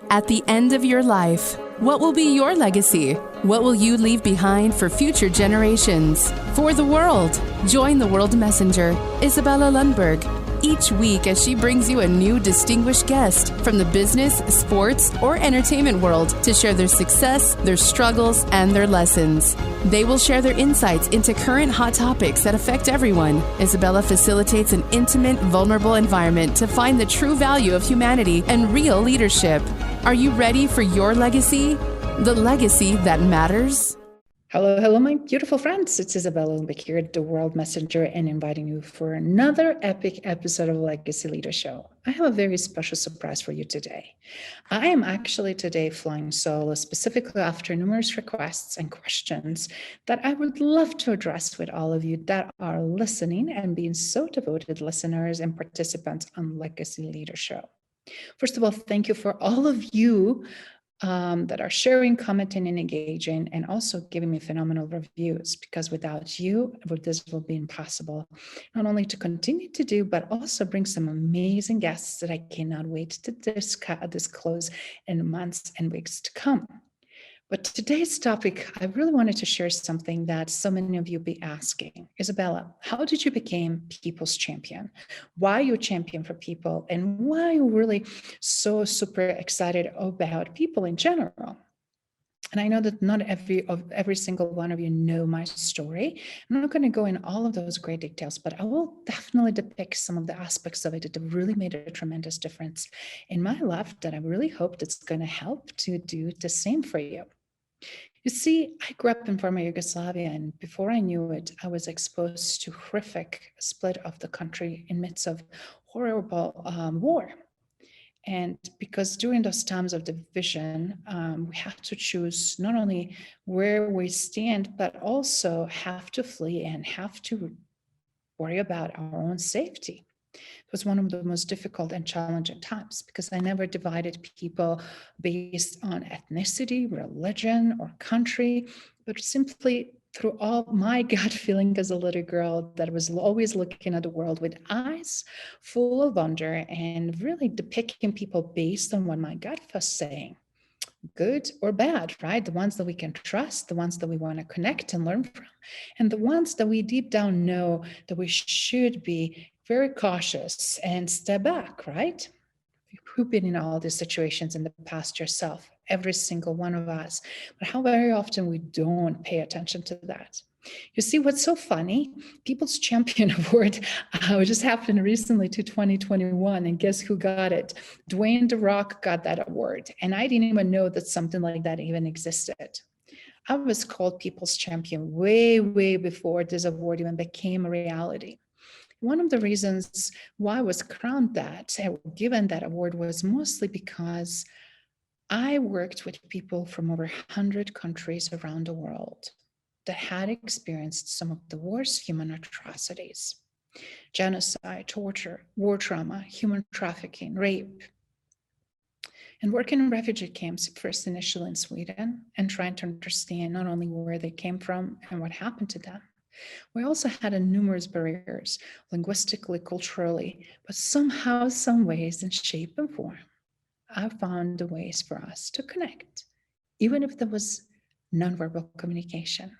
At the end of your life, what will be your legacy? What will you leave behind for future generations? For the world, join the World Messenger, Izabela Lundberg, each week as she brings you a new distinguished guest from the business, sports, or entertainment world to share their success, their struggles, and their lessons. They will share their insights into current hot topics that affect everyone. Izabela facilitates an intimate, vulnerable environment to find the true value of humanity and real leadership. Are you ready for your legacy? The legacy that matters? Hello, my beautiful friends. It's Izabela Lundberg here at the World Messenger and inviting you for another epic episode of Legacy Leader Show. I have a very special surprise for you today. I am actually today flying solo, specifically after numerous requests and questions that I would love to address with all of you that are listening and being so devoted listeners and participants on Legacy Leader Show. First of all, thank you for all of you that are sharing, commenting, and engaging, and also giving me phenomenal reviews, because without you, this will be impossible, not only to continue to do, but also bring some amazing guests that I cannot wait to disclose in months and weeks to come. But today's topic, I really wanted to share something that so many of you be asking. Izabela, how did you become people's champion? Why you champion for people, and why you really so super excited about people in general? And I know that not every single one of you know my story. I'm not going to go in all of those great details, but I will definitely depict some of the aspects of it that really made a tremendous difference in my life that I really hope that's going to help to do the same for you. You see, I grew up in former Yugoslavia, and before I knew it, I was exposed to horrific split of the country in midst of horrible war. And because during those times of division, we have to choose not only where we stand, but also have to flee and have to worry about our own safety. It was one of the most difficult and challenging times, because I never divided people based on ethnicity, religion, or country, but simply through all my gut feeling as a little girl that was always looking at the world with eyes full of wonder and really depicting people based on what my gut was saying, good or bad, right? The ones that we can trust, the ones that we want to connect and learn from, and the ones that we deep down know that we should be very cautious and step back, right? You've been in all these situations in the past yourself, every single one of us, but how very often we don't pay attention to that. You see, what's so funny, People's Champion Award just happened recently to 2021, and guess who got it? Dwayne The Rock got that award, and I didn't even know that something like that even existed. I was called People's Champion way, way before this award even became a reality. One of the reasons why I was crowned that, given that award, was mostly because I worked with people from over 100 countries around the world that had experienced some of the worst human atrocities: genocide, torture, war trauma, human trafficking, rape. And working in refugee camps, first initially in Sweden, and trying to understand not only where they came from and what happened to them. We also had numerous barriers, linguistically, culturally, but somehow, some ways, in shape and form, I found the ways for us to connect, even if there was nonverbal communication.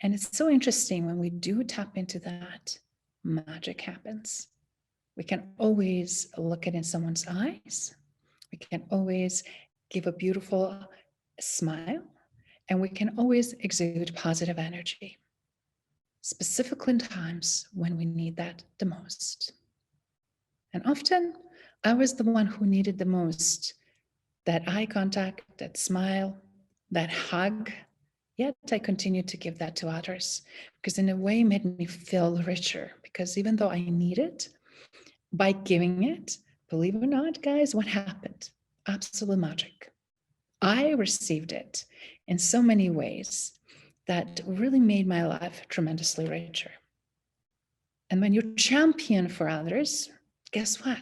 And it's so interesting when we do tap into that, magic happens. We can always look it in someone's eyes. We can always give a beautiful smile, and we can always exude positive energy, specifically in times when we need that the most. And often I was the one who needed the most that eye contact, that smile, that hug. Yet I continued to give that to others, because in a way it made me feel richer, because even though I need it, by giving it, believe it or not, guys, what happened? Absolute magic. I received it in so many ways that really made my life tremendously richer. And when you champion for others, guess what?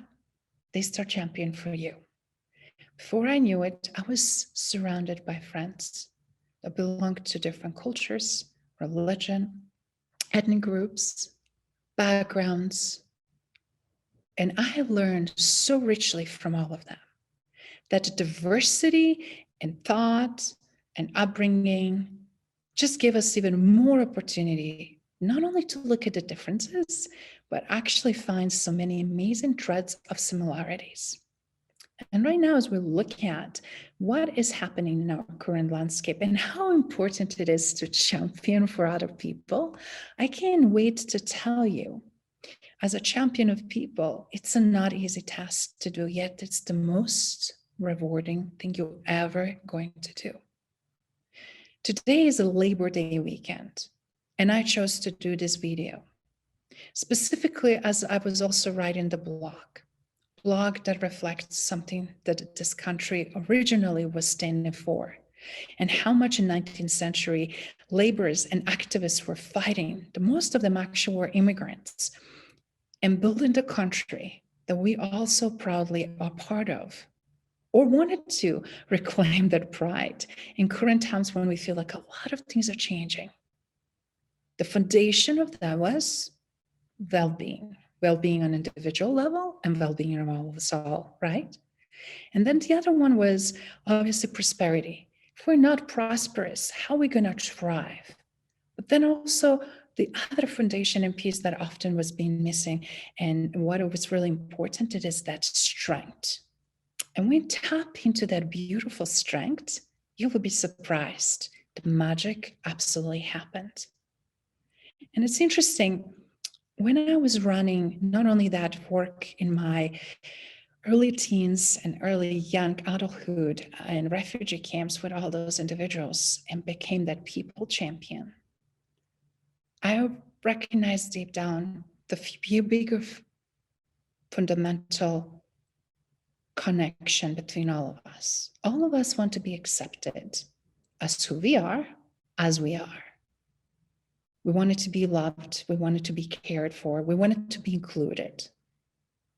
They start championing for you. Before I knew it, I was surrounded by friends that belonged to different cultures, religion, ethnic groups, backgrounds. And I have learned so richly from all of them. that diversity in thought and upbringing just give us even more opportunity, not only to look at the differences, but actually find so many amazing threads of similarities. And right now, as we look at what is happening in our current landscape and how important it is to champion for other people, I can't wait to tell you, as a champion of people, it's a not easy task to do, yet it's the most rewarding thing you're ever going to do. Today is a Labor Day weekend, and I chose to do this video, specifically as I was also writing the blog that reflects something that this country originally was standing for, and how much in 19th century laborers and activists were fighting. The most of them actually were immigrants, and building the country that we also proudly are part of, or wanted to reclaim that pride in current times when we feel like a lot of things are changing. The foundation of that was well-being on an individual level and well-being of all of us all, right? And then the other one was obviously prosperity. If we're not prosperous, how are we going to thrive? But then also the other foundation and piece that often was being missing, and what was really important, it is that strength. And when we tap into that beautiful strength, you will be surprised. The magic absolutely happened. And it's interesting, when I was running not only that work in my early teens and early young adulthood in refugee camps with all those individuals and became that people champion, I recognized deep down the bigger fundamental connection between all of us. All of us want to be accepted as who we are, as we are. We wanted to be loved. We wanted to be cared for. We wanted to be included.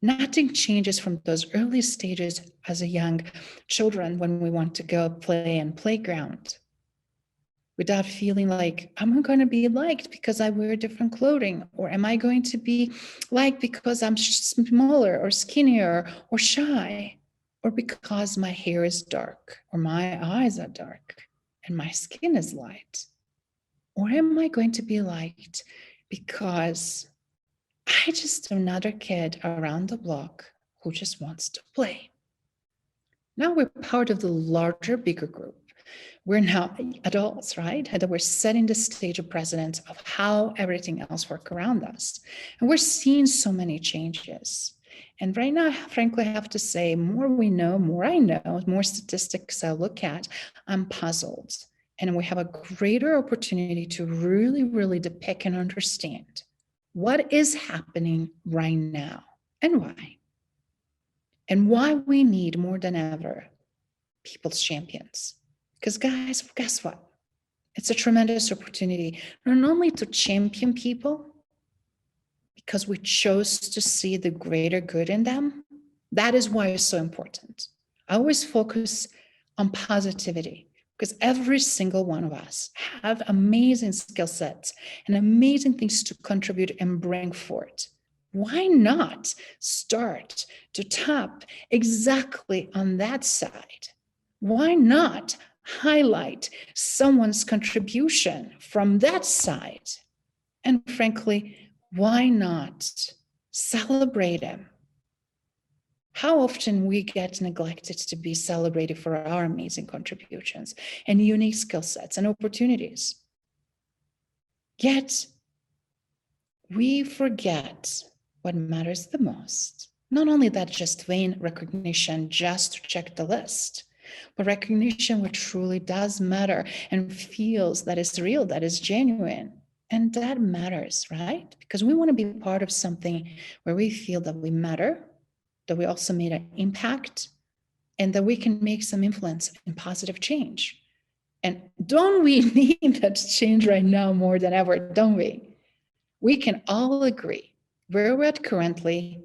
Nothing changes from those early stages as a young children when we want to go play in playground, without feeling like, am I going to be liked because I wear different clothing? Or am I going to be liked because I'm smaller or skinnier or shy? Or because my hair is dark or my eyes are dark and my skin is light? Or am I going to be liked because I just another kid around the block who just wants to play? Now we're part of the larger, bigger group. We're now adults, right? And we're setting the stage of precedence of how everything else works around us. And we're seeing so many changes. And right now, frankly, I have to say, more we know, more I know, more statistics I look at, I'm puzzled. And we have a greater opportunity to really, really depict and understand what is happening right now and why. And why we need more than ever people's champions. Because guys, guess what? It's a tremendous opportunity, not only to champion people, because we chose to see the greater good in them. That is why it's so important. I always focus on positivity, because every single one of us have amazing skill sets and amazing things to contribute and bring forth. Why not start to tap exactly on that side? Why not highlight someone's contribution from that side? And frankly, why not celebrate them? How often we get neglected to be celebrated for our amazing contributions and unique skill sets and opportunities. Yet we forget what matters the most. Not only that just vain recognition just to check the list, but recognition which truly does matter and feels that is real, that is genuine. And that matters, right? Because we want to be part of something where we feel that we matter, that we also made an impact, and that we can make some influence and positive change. And don't we need that change right now more than ever, don't we? We can all agree where we're at currently,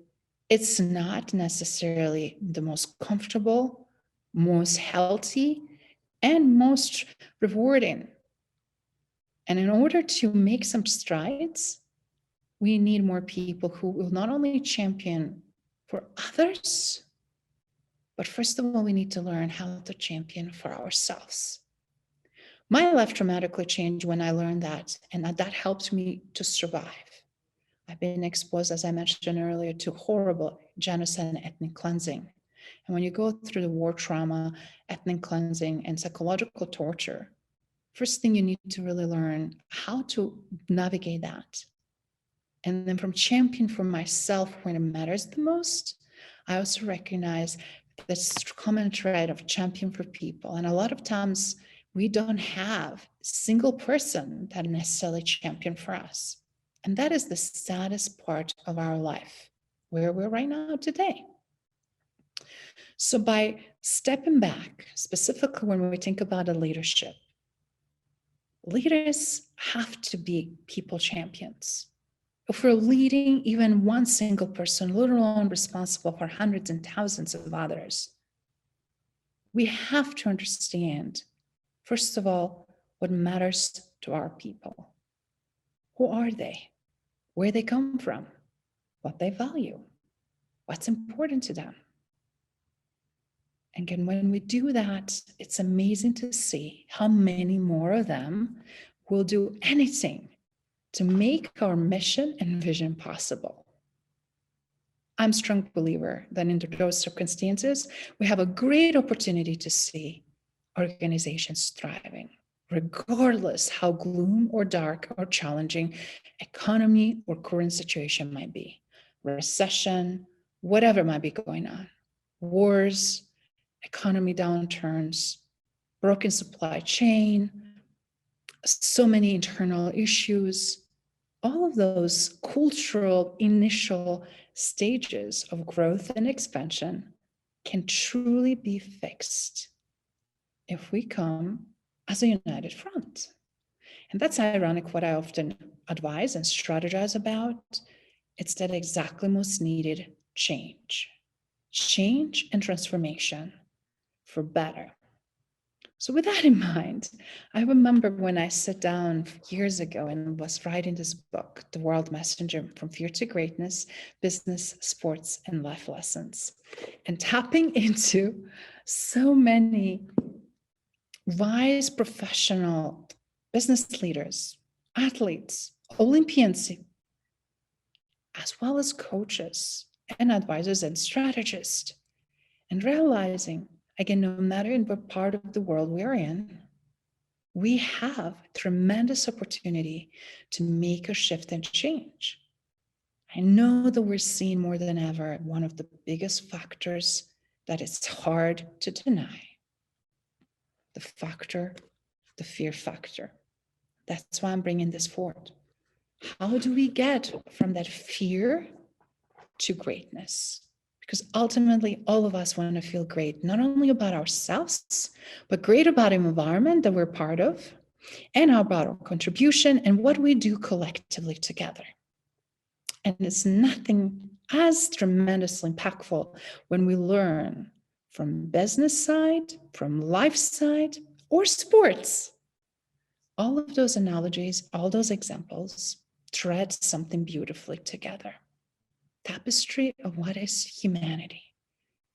it's not necessarily the most comfortable, most healthy, and most rewarding. And in order to make some strides, we need more people who will not only champion for others, But first of all, we need to learn how to champion for ourselves. My life dramatically changed when I learned that, and that helped me to survive. I've been exposed, as I mentioned earlier, to horrible genocide and ethnic cleansing. And when you go through the war trauma, ethnic cleansing, and psychological torture, first thing you need to really learn how to navigate that. And then from champion for myself when it matters the most, I also recognize this common thread of champion for people. And a lot of times we don't have a single person that necessarily champion for us. And that is the saddest part of our life, where we're right now today. So by stepping back, specifically when we think about a leadership, leaders have to be people champions. If we're leading even one single person, let alone responsible for hundreds and thousands of others, we have to understand, first of all, what matters to our people. Who are they? Where they come from? What they value? What's important to them? And again, when we do that, it's amazing to see how many more of them will do anything to make our mission and vision possible. I'm a strong believer that in those circumstances, we have a great opportunity to see organizations thriving, regardless how gloom or dark or challenging economy or current situation might be. Recession, whatever might be going on, wars, economy downturns, broken supply chain, so many internal issues, all of those cultural initial stages of growth and expansion can truly be fixed if we come as a united front. And that's ironic. What I often advise and strategize about, it's that exactly most needed change and transformation for better. So with that in mind, I remember when I sat down years ago and was writing this book, The World Messenger, From Fear to Greatness, Business, Sports, and Life Lessons, and tapping into so many wise professional business leaders, athletes, Olympians, as well as coaches and advisors and strategists, and realizing, again, no matter in what part of the world we're in, we have tremendous opportunity to make a shift and change. I know that we're seeing more than ever one of the biggest factors that it's hard to deny, the fear factor. That's why I'm bringing this forward. How do we get from that fear to greatness? Because ultimately, all of us want to feel great, not only about ourselves, but great about the environment that we're part of, and about our contribution and what we do collectively together. And it's nothing as tremendously impactful when we learn from business side, from life side, or sports. All of those analogies, all those examples thread something beautifully together. Tapestry of what is humanity.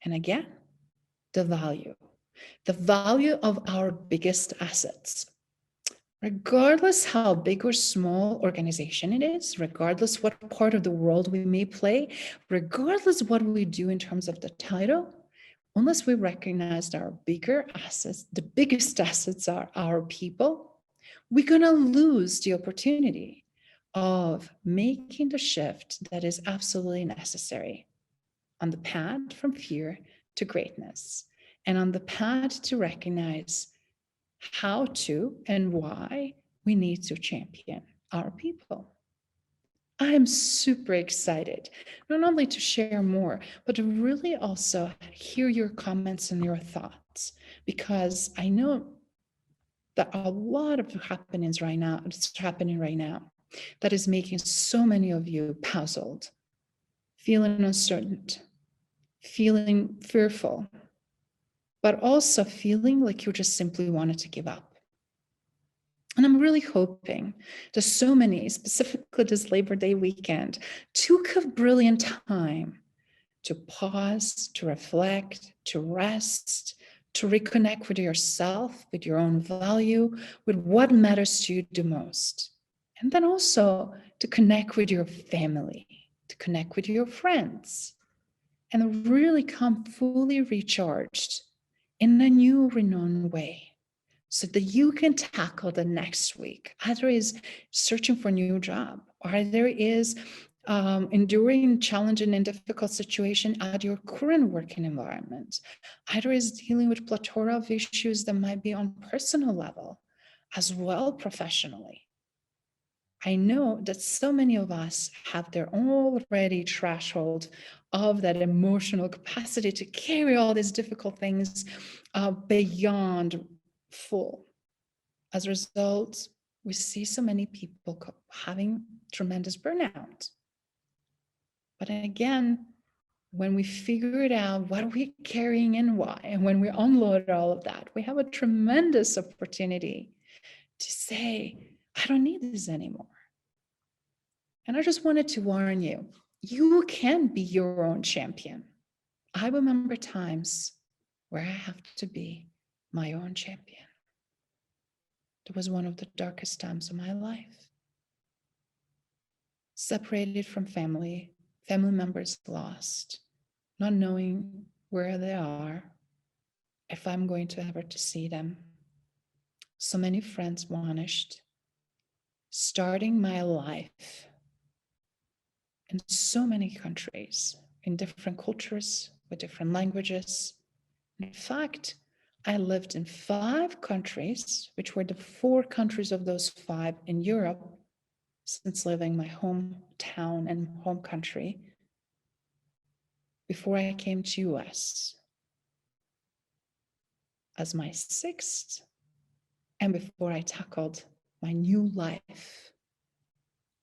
And again, the value of our biggest assets. Regardless how big or small organization it is, regardless what part of the world we may play, regardless what we do in terms of the title, unless we recognize that our bigger assets, the biggest assets are our people, we're going to lose the opportunity of making the shift that is absolutely necessary on the path from fear to greatness, and on the path to recognize how to and why we need to champion our people. I'm super excited, not only to share more, but to really also hear your comments and your thoughts, because I know that a lot of happenings right now, it's happening right now, that is making so many of you puzzled, feeling uncertain, feeling fearful, but also feeling like you just simply wanted to give up. And I'm really hoping that so many, specifically this Labor Day weekend, took a brilliant time to pause, to reflect, to rest, to reconnect with yourself, with your own value, with what matters to you the most. And then also to connect with your family, to connect with your friends, and really come fully recharged in a new, renowned way, so that you can tackle the next week. Either is searching for a new job, or either is enduring challenging and difficult situation at your current working environment. Either is dealing with plethora of issues that might be on personal level, as well professionally. I know that so many of us have their already threshold of that emotional capacity to carry all these difficult things beyond full. As a result, we see so many people having tremendous burnout. But again, when we figure it out, what are we carrying and why, and when we unload all of that, we have a tremendous opportunity to say, I don't need this anymore. And I just wanted to warn you, you can be your own champion. I remember times where I have to be my own champion. It was one of the darkest times of my life. Separated from family members lost, not knowing where they are, if I'm going to ever to see them. So many friends vanished. Starting my life in so many countries, in different cultures, with different languages. In fact, I lived in 5 countries, which were the 4 countries of those 5 in Europe, since leaving my hometown and home country, before I came to US as my 6th, and before I tackled my new life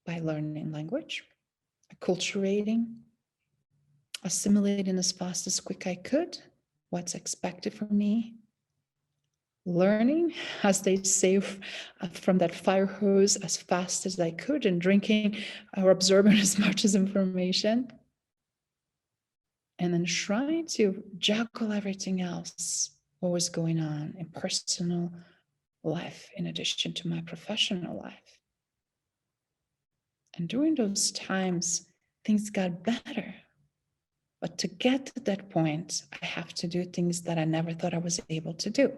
by learning language, acculturating, assimilating as fast as quick I could what's expected from me, learning, as they say, from that fire hose as fast as I could, and drinking or absorbing as much as information, and then trying to juggle everything else, what was going on in personal life in addition to my professional life. And during those times, things got better. But to get to that point, I have to do things that I never thought I was able to do.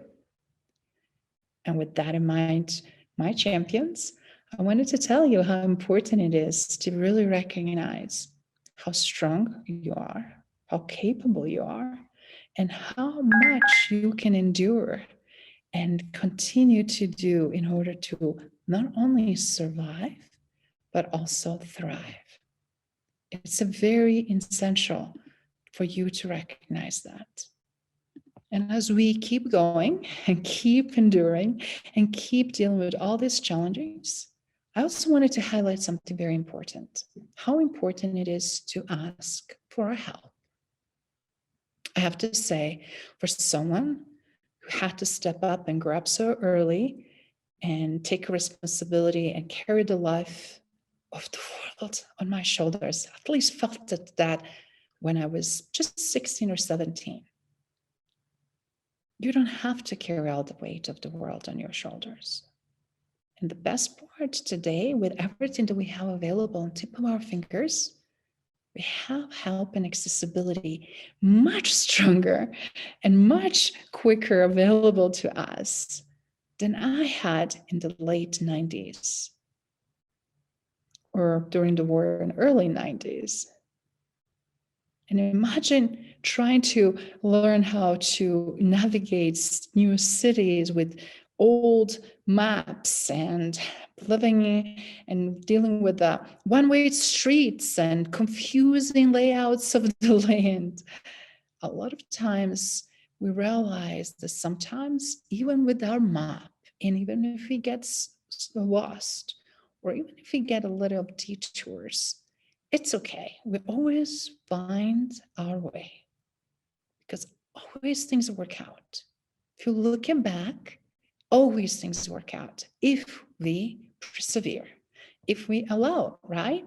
And with that in mind, my champions, I wanted to tell you how important it is to really recognize how strong you are, how capable you are, and how much you can endure and continue to do in order to not only survive, but also thrive. It's a very essential for you to recognize that. And as we keep going and keep enduring and keep dealing with all these challenges, I also wanted to highlight something very important, how important it is to ask for help. I have to say, for someone who had to step up and grow up so early and take responsibility and carry the life of the world on my shoulders, at least felt that when I was just 16 or 17. You don't have to carry all the weight of the world on your shoulders. And the best part today, with everything that we have available on the tip of our fingers, we have help and accessibility much stronger and much quicker available to us than I had in the late 90s or during the war in the early 90s. And imagine trying to learn how to navigate new cities with old maps and living and dealing with the one-way streets and confusing layouts of the land. A lot of times we realize that sometimes even with our map, and even if we get lost, or even if we get a little detours, it's okay. We always find our way, because always things work out. If you're looking back, always things work out if we persevere, if we allow, right?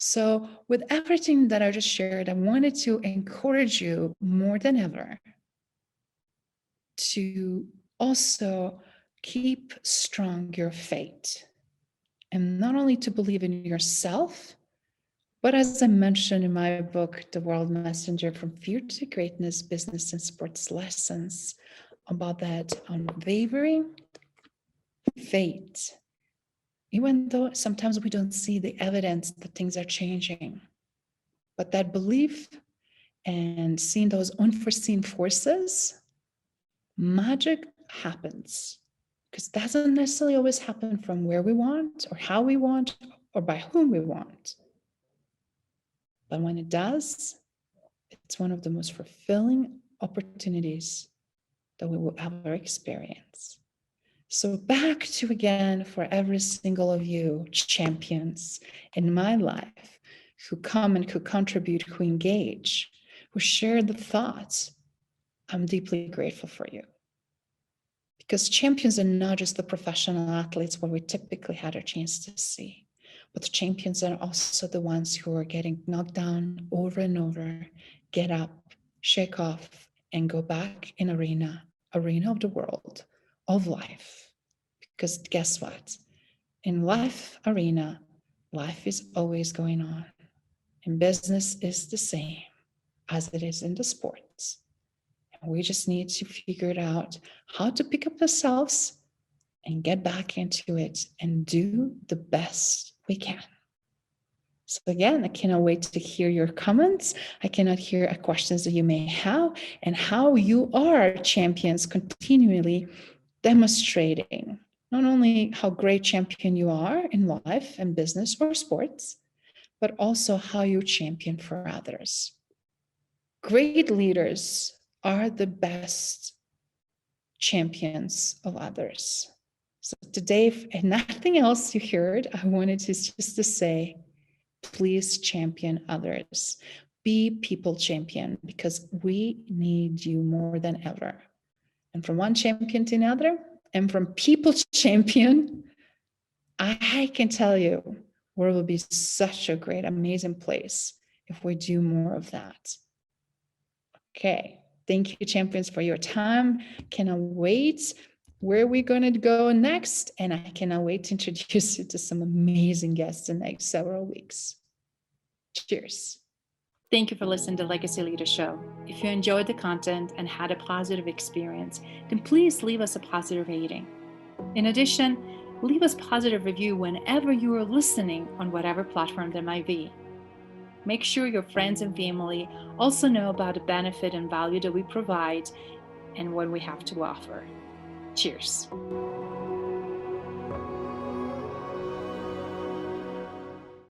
So, with everything that I just shared, I wanted to encourage you more than ever to also keep strong your faith, and not only to believe in yourself, but as I mentioned in my book, The World Messenger, From Fear to Greatness, Business and Sports Lessons, about that unwavering faith. Even though sometimes we don't see the evidence that things are changing, but that belief and seeing those unforeseen forces, magic happens. Because it doesn't necessarily always happen from where we want or how we want or by whom we want. But when it does, it's one of the most fulfilling opportunities that we will ever experience. So back to again, for every single of you champions in my life who come and who contribute, who engage, who share the thoughts, I'm deeply grateful for you. Because champions are not just the professional athletes what we typically had a chance to see, but the champions are also the ones who are getting knocked down over and over, get up, shake off, and go back in arena of the world, of life. Because guess what? In life arena, life is always going on. And business is the same as it is in the sports. And we just need to figure it out how to pick up ourselves and get back into it and do the best we can. So again, I cannot wait to hear your comments. I cannot hear questions that you may have and how you are champions continually demonstrating not only how great champion you are in life and business or sports, but also how you champion for others. Great leaders are the best champions of others. So today, if nothing else you heard, I wanted to just to say, please champion others. Be people champion, because we need you more than ever. And from one champion to another, and from people champion, I can tell you, world will be such a great, amazing place if we do more of that. Okay, thank you, champions, for your time. Cannot wait where we're going to go next, and I cannot wait to introduce you to some amazing guests in the next several weeks. Cheers. Thank you for listening to Legacy Leader Show. If you enjoyed the content and had a positive experience, then please leave us a positive rating. In addition, leave us a positive review whenever you are listening on whatever platform there might be. Make sure your friends and family also know about the benefit and value that we provide and what we have to offer. Cheers.